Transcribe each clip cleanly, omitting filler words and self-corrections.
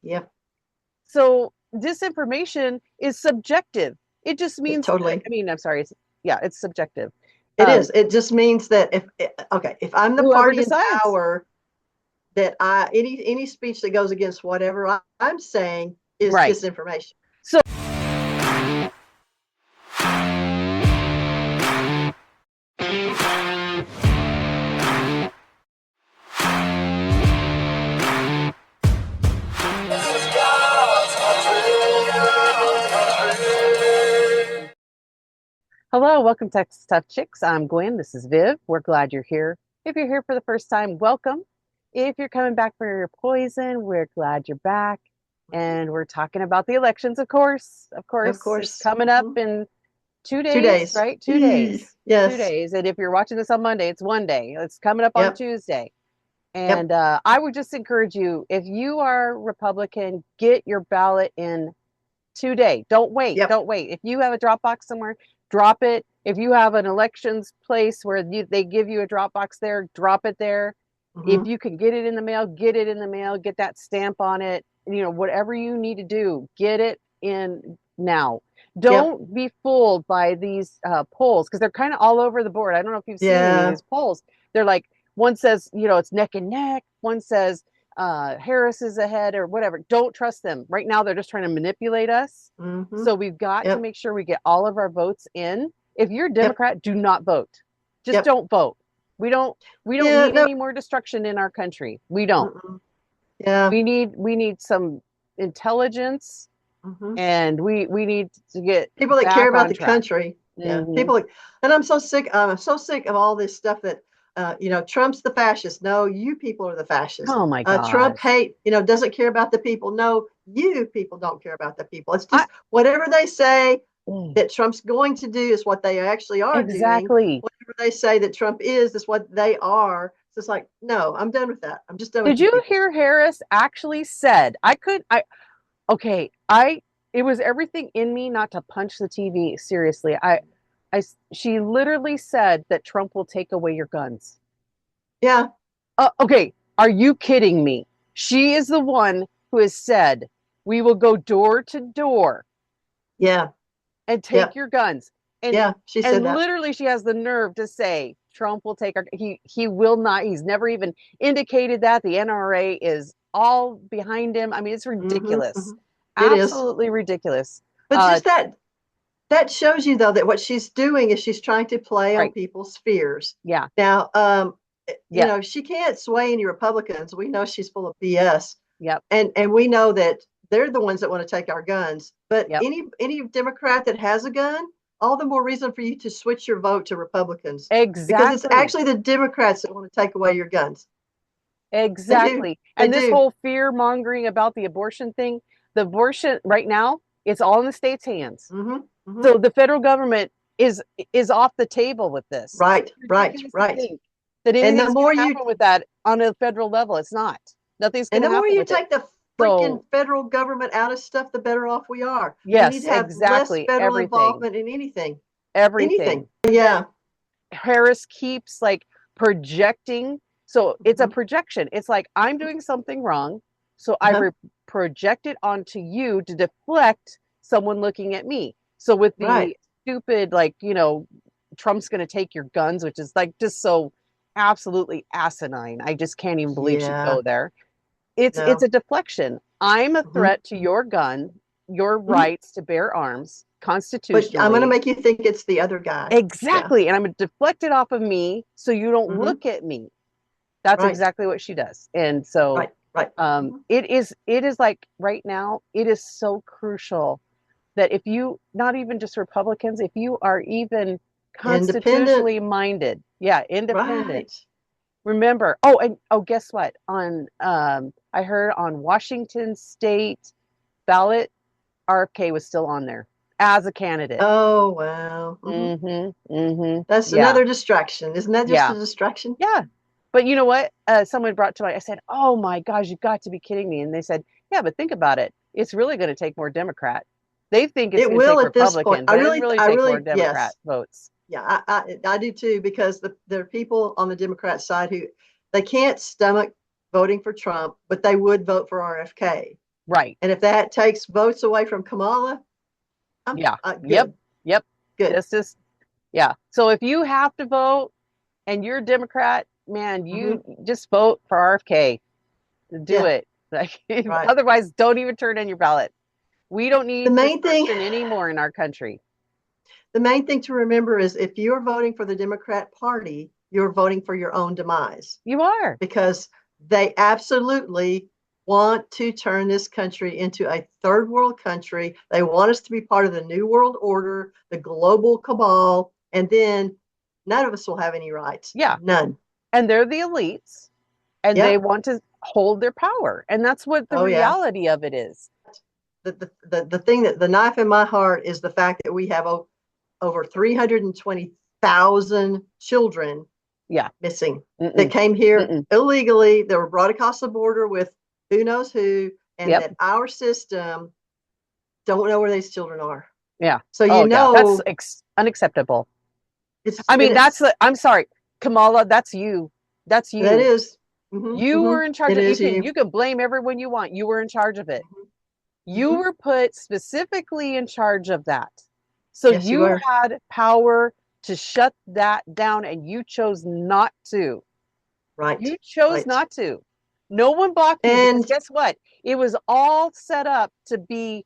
Yep. So disinformation is subjective. It just It means, totally. I mean, I'm sorry. Yeah, it's subjective. It is. It just means that if I'm the Whoever party in decides. power, that any speech that goes against whatever I'm saying is Right. disinformation. So, hello, welcome to Texas Tough Chicks. I'm Gwen. This is Viv. We're glad you're here. If you're here for the first time, welcome. If you're coming back for your poison, we're glad you're back. And we're talking about the elections, of course. Of Of course, it's course. coming up in 2 days, 2 days. right? 2 days. Two Yes. days. And if you're watching this on Monday, it's one day. It's coming up on Yep. Tuesday. Yep. And I would just encourage you, if you are Republican, get your ballot in today. Don't wait. Yep. Don't wait. If you have a drop box somewhere, drop it. If you have an elections place where they give you a drop box there, drop it there. If Hmm. you can get it in the mail, get it in the mail, get that stamp on it. Whatever you need to do, get it in now. Yep. Don't be fooled by these polls because they're kind of all over the board. I don't know if you've seen any of Yeah. these polls. They're like, one says, it's neck and neck. One says Harris is ahead or whatever. Don't trust them. Right now, they're just trying to manipulate us. Hmm. So we've got to Yep. make sure we get all of our votes in. If you're a Yep. Democrat, do not vote. Just Yep. don't vote. We don't we don't Yeah. need No. any more destruction in our country. We don't. Mm-mm. Yeah. We need some intelligence Hmm. and we need to get People that care back about on the track. country. Yeah. Hmm. People. And I'm so sick. I'm so sick of all this stuff that, Trump's the fascist. No, you people are the fascists. Oh my Trump gosh. doesn't care about the people. No, you people don't care about the people. It's I just whatever they say mm, that Trump's going to do is what they actually are doing. exactly. Whatever they say that Trump is what they are. So it's like, no, I'm done with that. I'm just done with Did you you people. hear Harris actually said, I okay, it was everything in me not to punch the TV. Seriously, she literally said that Trump will take away your guns. Yeah, Okay, are you kidding me? She is the one who has said we will go door to door yeah, and yeah, take your guns. And yeah. She said and that. literally, she has the nerve to say Trump will take our. He will not. He's never even indicated that the NRA is all behind him. I mean, it's Hmm. ridiculous, Hmm. It is. absolutely ridiculous. But Uh, just that shows you though that what she's doing is she's trying to play on right? people's fears. Yeah, Now, yeah, she can't sway any Republicans. We know she's full of BS, yep, and we know that they're the ones that want to take our guns. But yep. any Democrat that has a gun, all the more reason for you to switch your vote to Republicans because it's Exactly. actually the Democrats that want to take away your guns. They do. Exactly. They And this do. whole fear mongering about the abortion thing, the abortion right now, it's all in the state's hands. Hmm. Hmm. So the federal government is off the table with this. Right. It's Right. ridiculous to Right. think that And the anything's going more to you happen with that on a federal level. It's not. Nothing's going And to the more happen you with it. take the freaking So, federal government out of stuff, the better off we are. We need yes, to have less exactly. federal Everything. involvement in anything. Anything. Everything. And Yeah. Harris keeps like projecting. So it's a Hmm. projection. It's like I'm doing something wrong. So Uh-huh. project it onto you to deflect someone looking at me. So with Right. the stupid, like, Trump's going to take your guns, which is like just so absolutely asinine. I just can't even believe she'd Yeah. go there. It's No. a deflection. I'm a Hmm. threat to your gun, your Hmm. rights to bear arms But I'm going to constitutionally. make you think it's the other guy. Yeah. Exactly. And I'm going to deflect it off of me so you don't Hmm. look at me. That's Right. exactly what she does. And so Right. Right. Hmm. it is like right now, it is so crucial that if you, not even just Republicans, if you are even Independent. constitutionally minded, yeah, independent, Right. remember, oh, and oh, guess what? I heard on Washington State ballot, RFK was still on there as a candidate. Oh, wow. Hmm. Mm-hmm. Mm-hmm. That's Yeah. another distraction. Isn't that just Yeah. a distraction? Yeah. But you know what? Someone brought to my, I said, oh my gosh, you've got to be kidding me. And they said, yeah, but think about it. It's really going to take more Democrat. They think it's It going to will take at this point. Republican, but it really I take more really, Democrat yes. votes. Yeah, I do too, because there are people on the Democrat side who they can't stomach voting for Trump, but they would vote for RFK. Right. And if that takes votes away from Kamala, I'm Yeah. Yep. good, Yep. good. Just yeah. So if you have to vote and you're a Democrat, man, Hmm. you just vote for RFK. Do Yeah, it. Like right. otherwise, don't even turn in your ballot. We don't The need this main thing, person anymore in our country. the main thing to remember is if you're voting for the Democrat Party, you're voting for your own demise You are. because they absolutely want to turn this country into a third world country. They want us to be part of the new world order, the global cabal, and then none of us will have any rights. Yeah. None. And they're the elites and they Yep. want to hold their power. And that's what the Oh yeah. reality of it is. The thing that the knife in my heart is the fact that we have over 320,000 children Yeah. missing that Mm-mm. came here Mm-mm. illegally, that were brought across the border with who knows who, and Yep. that our system don't know where these children are. Yeah. So Oh, yeah. That's know unacceptable. it's I it mean, is I'm sorry, Kamala, that's you. That's that you. is You were in charge it of is you. you can blame everyone you want. You were in charge of it. You Mm-hmm. were put specifically in charge of that. So Yes, you you are had power to shut that down and you chose not to. right, You chose right, not to. No one blocked you because and guess what? It was all set up to be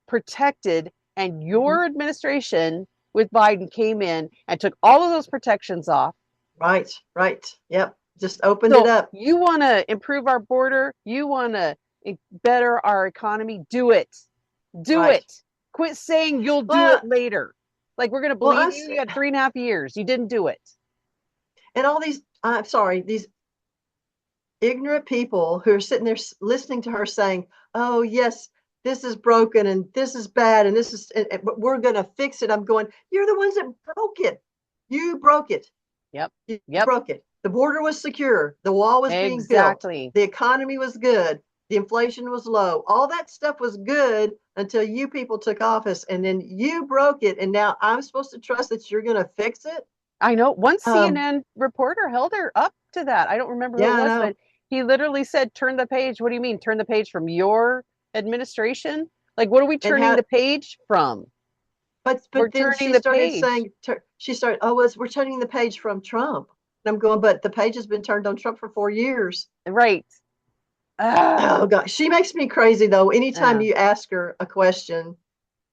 protected, and mhm, your administration with Biden came in and took all of those protections off. right, right. Yep, just opened it So up. you want to improve our border, you want to better our economy, do it. Do Right. it. Quit saying you'll do it Well, later. Like we're going to well, believe you. You had 3.5 years. You didn't do it. and all these. I'm sorry, these ignorant people who are sitting there listening to her saying, "Oh yes, this is broken and this is bad and this is, but we're going to fix it." I'm going, "You're the ones that broke it. You broke it. Yep. You Yep. broke it. The border was secure. The wall was being built. Exactly. The economy was good. The inflation was low. All that stuff was good until you people took office, and then you broke it. And now I'm supposed to trust that you're going to fix it." I know one Um, CNN reporter held her up to that. I don't remember who yeah, it I was, know. but he literally said, turn the page. What do you mean, turn the page from your administration? Like, what are we And turning how the page from? We're but then turning she the started page. saying, she started, "Oh, we're turning the page from Trump." And I'm going, but the page has been turned on Trump for 4 years. Right. Ah, Oh God, she makes me crazy though. Anytime yeah. you ask her a question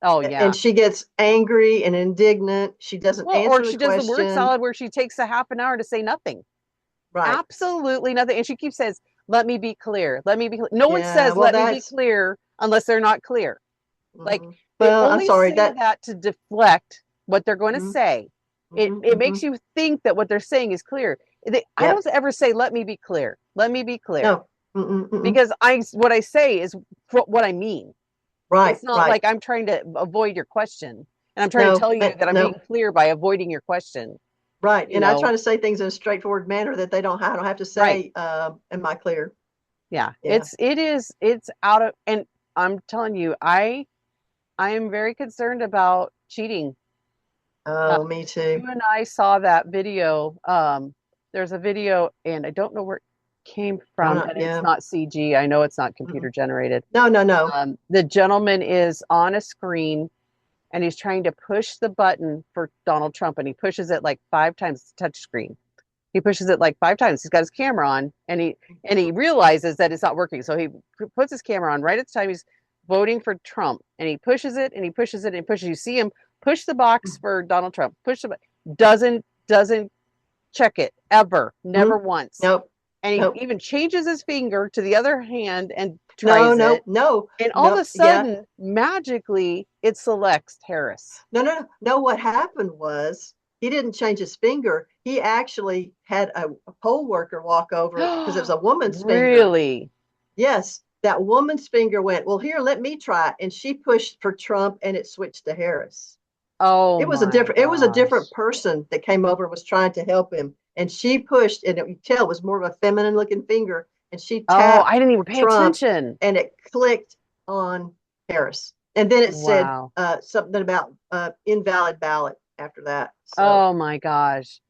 Oh, and yeah. she gets angry and indignant, she doesn't Well, or answer the she does the word question. salad where she takes a half an hour to say nothing. Right. Absolutely nothing. And she keeps says, let me be clear. Let me be clear. No one Yeah. says, Well, let me be that's, clear unless they're not clear. Like mhm. they Well, I'm only sorry. say That, that to deflect what they're going to mhm, say. It makes mhm. you think that what they're saying is clear. I Yep. don't ever say, let me be clear. Let me be clear. No. Mm-mm. Because what I say is what I mean. Right. It's not Right. like I'm trying to avoid your question. And I'm trying to No. tell you that I'm being No. clear by avoiding your question. Right. You And I try know, to say things in a straightforward manner that they don't. I don't have to right. say, "Am I clear?" Yeah. Yeah. It's out of, and I'm telling you, I am very concerned about cheating. Uh, Oh, me you too. and I saw that video. There's a video, and I don't know where it came I don't from, know. and it's Yeah. not CG. I know it's not Mm-mm. computer generated. No. No. No. The gentleman is on a screen and he's trying to push the button for Donald Trump, and he pushes it like 5 times. It's a touch screen. He pushes it like 5 times. He's got his camera on, and he realizes that it's not working. So he puts his camera on right at the time he's voting for Trump, and he pushes it and he pushes it and he pushes. You see him push the box for Donald Trump. Push the doesn't check it ever, never Mm-hmm. once. Nope. And he Nope. even changes his finger to the other hand and No. tries No. it. No. And all of No. a Yeah. sudden, magically, it selects Harris. No. No. No. What happened was he didn't change his finger. He actually had a poll worker walk over because it was a woman's finger. Really? Yes, that woman's finger went, "Well, here, let me try it." And she pushed for Trump and it switched to Harris. Oh my It was a different gosh. person that came over and was trying to help him. And she pushed, and you tell it was more of a feminine looking finger. And she Oh, tapped I didn't even for pay Trump attention. and it clicked on Harris. And then it said Wow. something about invalid ballot after that. So, Oh my gosh.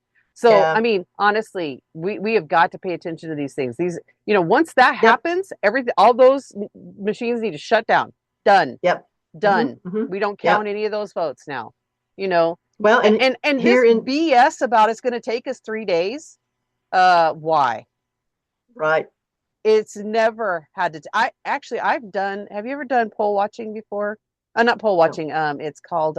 So, I Yeah. mean, honestly, we have got to pay attention to these things. These, once that Yep. happens, everything, all those machines need to shut down. Done. Yep. Done. Hmm. We don't count Yep. any of those votes now. You know, Well, and and here this in BS about it's going to take us 3 days. Why? right. It's never had to. I actually, I've done. Have you ever done poll watching before? Not poll No. watching. It's called.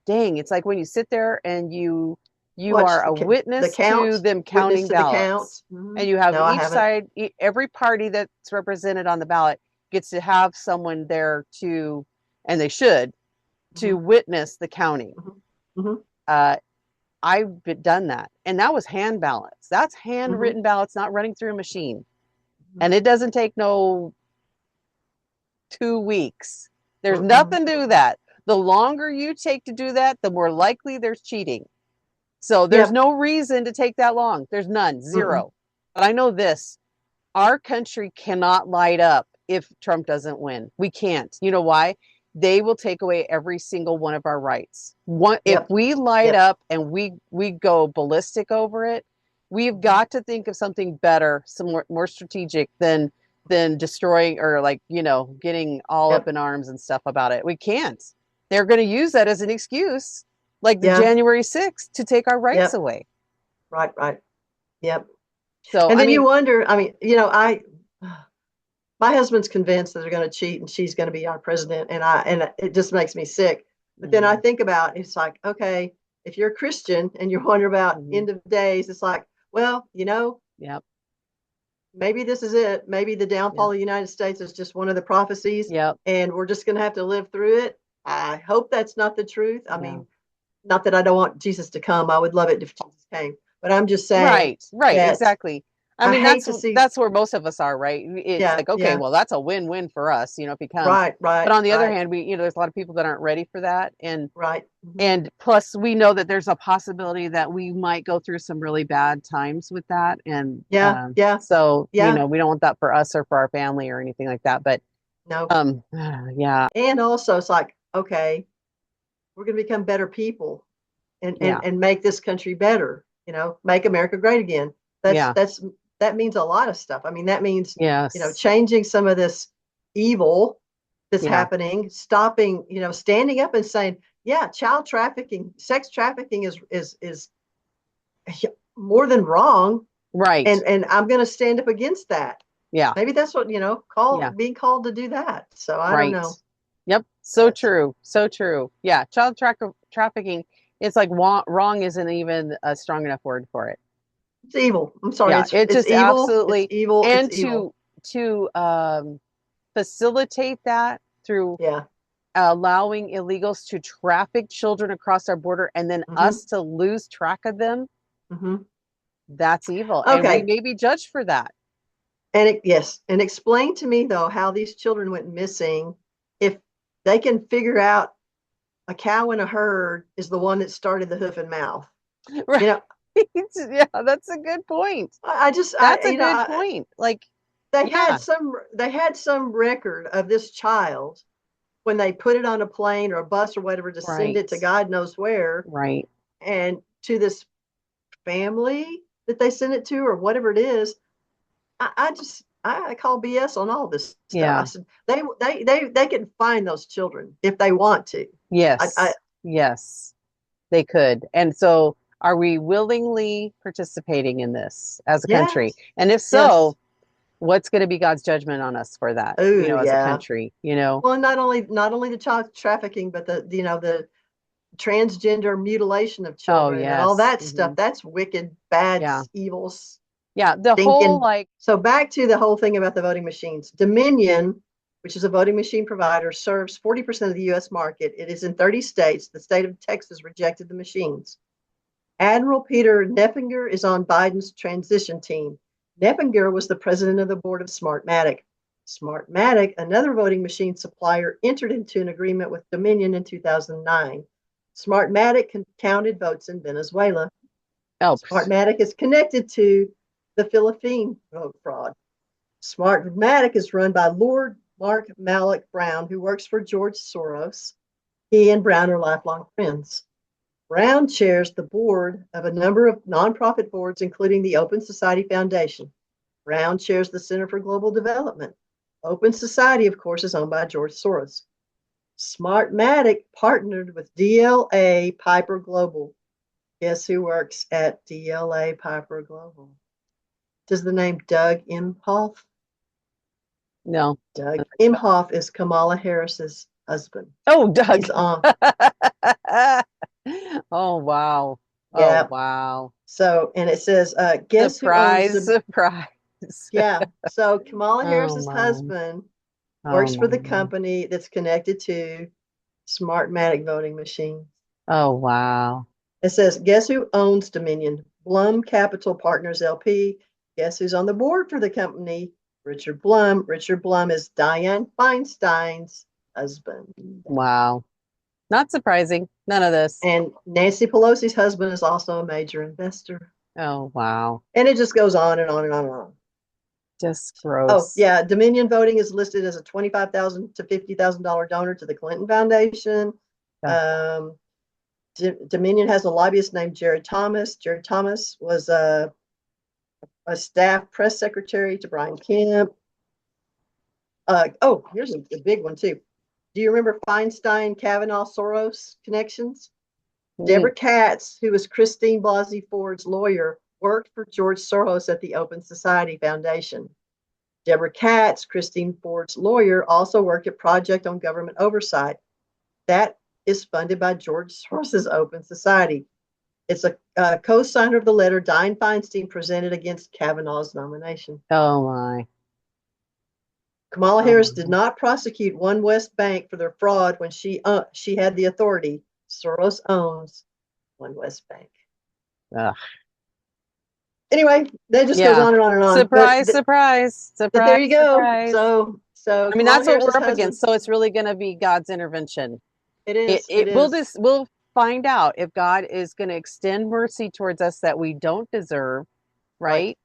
Dang, it's like when you sit there and you Watch are a the witness to count, them witness counting to the ballots, counts. Hmm. and you have No, I each haven't. side, every party that's represented on the ballot gets to have someone there to, and they should, to Hmm. witness the counting. Hmm. Hmm. Uh, I've done that, and that was hand ballots. That's Hmm. handwritten ballots, not running through a machine, Hmm. and it doesn't take no 2 weeks. There's Mm-mm. nothing to that. The longer you take to do that, the more likely there's cheating. So there's Yep. no reason to take that long. There's none, Mm-mm. zero. But I know this, our country cannot light up if Trump doesn't win. We can't. You know why? They will take away every single one of our rights. If Yep. we light Yep. up and we go ballistic over it, we've Hmm. got to think of something better, some more strategic than destroying or like, getting all up Yep. in arms and stuff about it. We can't. They're going to use that as an excuse, like the Yeah. January 6th, to take our rights Yep. away. Right. Right. Yep. So, And I then you mean, wonder, I mean, my husband's convinced that they're going to cheat and she's going to be our president. And it just makes me sick. But then I mhm, think about it's like, okay, if you're a Christian and you're wondering about mhm, end of days, it's like, well, yep, maybe this is it. Maybe the downfall yep, of the United States is just one of the prophecies yep, and we're just going to have to live through it. I hope that's not the truth. I yeah. mean, not that I don't want Jesus to come. I would love it if Jesus came. But I'm just saying Right, right, that exactly. I I mean, hate that's to see, that's where most of us are, right? It's yeah, like, okay, yeah, well, that's a win-win for us, if he comes. right, But right, on the other right, hand, there's a lot of people that aren't ready for that, and right. Hmm. and plus we know that there's a possibility that we might go through some really bad times with that, and Yeah, yeah, so yeah. we don't want that for us or for our family or anything like that. But No. yeah, And also it's like, okay, we're going to become better people and, and, yeah, and make this country better, make America great again. That's, yeah, that's, that means a lot of stuff. I mean, that means, yes, changing some of this evil that's yeah, happening, stopping, standing up and saying, yeah, child trafficking, sex trafficking is more than wrong. right, And I'm going to stand up against that. yeah. Maybe that's what, Yeah. being called to do that. So I don't Right. know. Yep. So But true. So true. Yeah. Trafficking. It's like wrong isn't even a strong enough word for it. it's evil. I'm sorry. Yeah. It's It it's just evil. It's absolutely, evil. It's and evil. to facilitate that through Yeah. allowing illegals to traffic children across our border and then Hmm. us to lose track of them, Hmm. that's evil. And we Okay. may be judged for that. Yes, and explain to me though how these children went missing. If they can figure out a cow in a herd is the one that started the hoof and mouth. Right. You know, Yeah, that's a good point. I just That's a good point. Like, yeah, they had some record of this child when they put it on a plane or a bus or whatever to send right. it to God knows where, Right. and to this family that they sent it to or whatever it is. I call BS on all this stuff. I Yeah. said they can find those children if they want to. I Yes. Yes, they could. And so are we willingly participating in this as a country? Yes, And if yes. so, what's going to be God's judgment on us for that, Oh as a yeah. country, Well, not only the child trafficking, but the transgender mutilation of Oh, children and all yes. that stuff. That's wicked, bad, Yeah. evil, Yeah. The whole stinking. like, So back to the whole thing about the voting machines. Dominion, which is a voting machine provider, serves 40% of the U.S. market. It is in 30 states. The state of Texas rejected the machines. Admiral Peter Neffinger is on Biden's transition team. Neffinger was the president of the board of Smartmatic. Smartmatic, another voting machine supplier, entered into an agreement with Dominion in 2009. Smartmatic counted votes in Venezuela. oh, Smartmatic is connected to the Philippine vote fraud. Smartmatic is run by Lord Mark Malloch Brown, who works for George Soros. He and Brown are lifelong friends. Brown chairs the board of a number of nonprofit boards, including the Open Society Foundation. Brown chairs the Center for Global Development. Open Society, of course, is owned by George Soros. Smartmatic partnered with DLA Piper Global. Guess who works at DLA Piper Global? Does the name Doug Imhoff? No. Doug Imhoff is Kamala Harris's husband. Oh, Doug. He's on. Oh, wow. Oh, Yeah. wow. So, and it says, guess who owns Surprise, the, surprise. yeah. So Kamala Oh, Harris's my. husband Oh, works for the my. company that's connected to Smartmatic voting machines. Oh, wow. It says, guess who owns Dominion? Blum Capital Partners LP. Guess who's on the board for the company? Richard Blum. Richard Blum is Dianne Feinstein's husband. Wow. Not surprising. None of this. And Nancy Pelosi's husband is also a major investor. Oh, wow. And it just goes on and on and on and on. Just Oh, gross. yeah. Dominion Voting is listed as a $25,000 to $50,000 donor to the Clinton Foundation. Yeah. Dominion has a lobbyist named Jared Thomas. Jared Thomas was a staff press secretary to Brian Kemp. Here's a big one, too. Do you remember Feinstein, Kavanaugh, Soros connections? Deborah Katz, who was Christine Blasey Ford's lawyer, worked for George Soros at the Open Society Foundation. Deborah Katz, Christine Ford's lawyer, also worked at Project on Government Oversight. That is funded by George Soros's Open Society. It's a co-signer of the letter Dianne Feinstein presented against Kavanaugh's nomination. Oh, my. Kamala Harris did not prosecute One West Bank for their fraud when she had the authority. Soros owns One West Bank. Ugh. Anyway, that just goes on and on and on. Surprise, surprise, surprise. But there you go. Surprise. So I mean, that's what we're up against. So it's really going to be God's intervention. It is. We'll find out if God is going to extend mercy towards us that we don't deserve, right?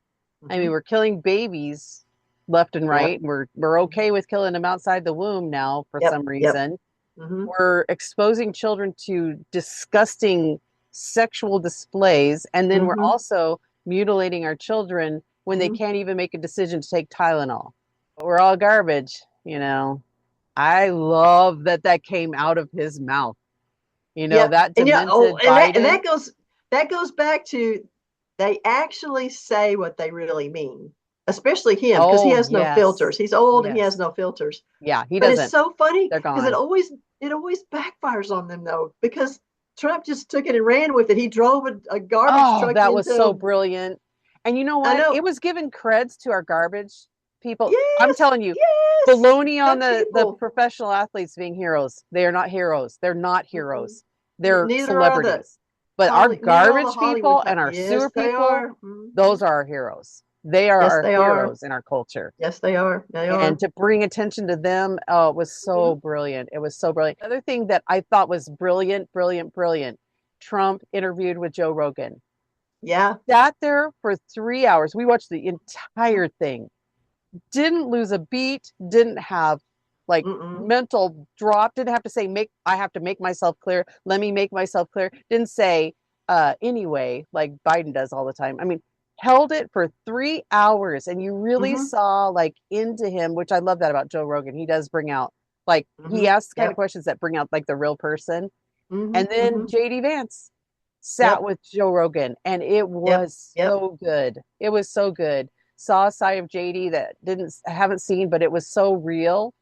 Mm-hmm. I mean, we're killing babies left and right. Yep. We're okay with killing them outside the womb now for some reason. Yep. Mm-hmm. We're exposing children to disgusting sexual displays, and then we're also mutilating our children when they can't even make a decision to take Tylenol. We're all garbage, you know. I love that came out of his mouth. You know, that demented Biden. And that goes back to they actually say what they really mean, especially him, because he has no filters. He's old and he has no filters. Yeah, he doesn't. But it's so funny because it always backfires on them though, because Trump just took it and ran with it. He drove a garbage truck. That was so brilliant. And you know what? It was giving creds to our garbage people. Yes, I'm telling you, baloney on the professional athletes being heroes. They are not heroes. They're not heroes. They're celebrities. But our garbage people and our sewer people, those are our heroes. They are our heroes in our culture. Yes, they are. And to bring attention to them, it was so brilliant. It was so brilliant. Another thing that I thought was brilliant. Trump interviewed with Joe Rogan. Yeah. Sat there for 3 hours. We watched the entire thing. Didn't lose a beat. Didn't have mental drop. Didn't have to say, I have to make myself clear. Let me make myself clear. Didn't say, anyway, like Biden does all the time. I mean, held it for 3 hours, and you really saw into him, which I love that about Joe Rogan. He does bring out he asks kind of questions that bring out the real person. And then JD Vance sat with Joe Rogan, and it was so good. It was so good. Saw a side of JD that haven't seen, but it was so real.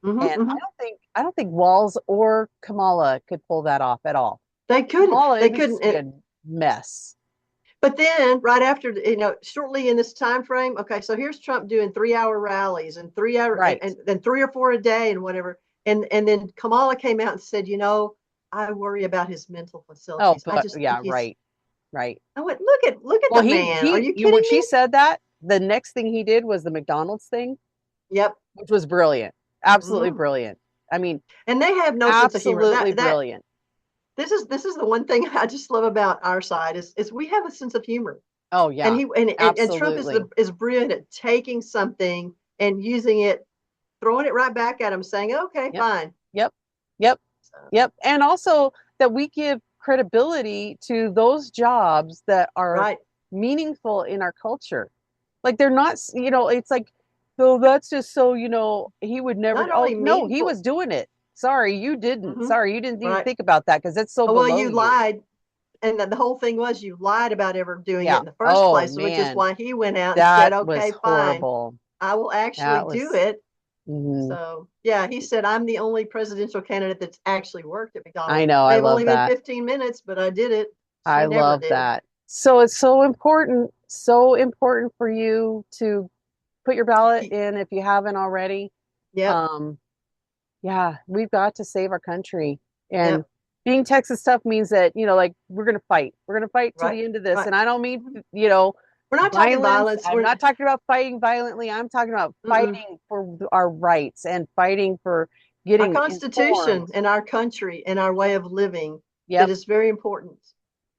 And I don't think Walz or Kamala could pull that off at all. They couldn't. They couldn't. Be a mess. But then, right after, shortly in this time frame, okay, so here's Trump doing 3-hour rallies and 3 hour and then 3 or 4 a day and whatever. And then Kamala came out and said, I worry about his mental facilities. Right. I went, look at the man. Are you kidding me? When she said that, the next thing he did was the McDonald's thing. Yep. Which was brilliant. Absolutely brilliant. I mean, and they have no sense of humor. Absolutely brilliant. This is the one thing I just love about our side is we have a sense of humor. Oh yeah. And Trump is brilliant at taking something and using it, throwing it right back at him, saying, okay, fine. Yep. And also that we give credibility to those jobs that are Right. meaningful in our culture. Like they're not, it's like, so that's just so, he would never, Not oh, only no, he meaningful. was doing it. Sorry, you didn't. Hmm. Sorry, you didn't even Right. think about that because it's so Oh, well, below you you. lied. And the whole thing was you lied about ever doing it Yeah. in the first Oh, place, which is man. why he went out and said, That was okay, fine, horrible. I will actually That do was, it. mhm. So, yeah, he said, I'm the only presidential candidate that's actually worked at I McDonald's. know. I May have love only been that. 15 minutes, but I did it. I She never love did. that. So it's so important for you to put your ballot in if you haven't already. Yep. Um, yeah, we've got to save our country. And Yep. being Texas tough means that, like we're gonna fight. We're gonna fight to Right. the end of this. Right. And I don't mean, Mhm. We're not talking violence. violence. I'm not talking about fighting violently. I'm talking about Mm-mm. fighting for our rights and fighting for Our getting informed. Constitution and our country and our way of living, that Yep. is very important.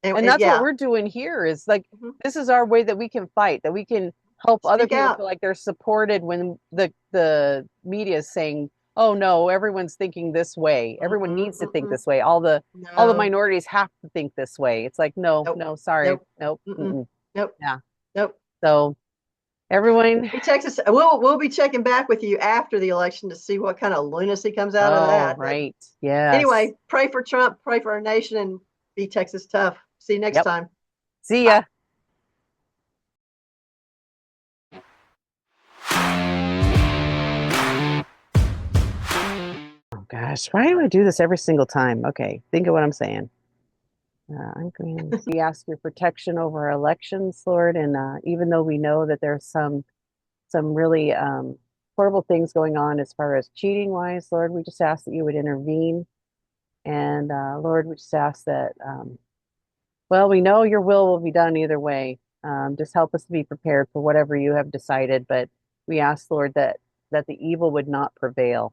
And And that's what yeah, we're doing here is like mhm. this is our way that we can fight, that we can help other Speak people out. feel like they're supported when the media is saying, "Oh no, everyone's thinking this way. Everyone Mm-mm, needs to think mm-mm. this way. All the No. minorities have to think this way." It's like, "No, Nope. no, sorry. Nope. Nope. Mm-mm. Mm-mm." Nope. Yeah. Nope. So, everyone, Hey, Texas, we'll be checking back with you after the election to see what kind of lunacy comes out of oh, that. But right. Yes. anyway, pray for Trump, pray for our nation, and be Texas tough. See you next Yep. time. See Bye. ya. Oh gosh, why do I do this every single time? Okay, think of what I'm saying. I'm going to ask your protection over our elections, Lord. And even though we know that there's some really horrible things going on as far as cheating wise, Lord, we just ask that you would intervene. And Lord, we just ask that, well, we know your will be done either way. Just help us to be prepared for whatever you have decided. But we ask, Lord, that the evil would not prevail.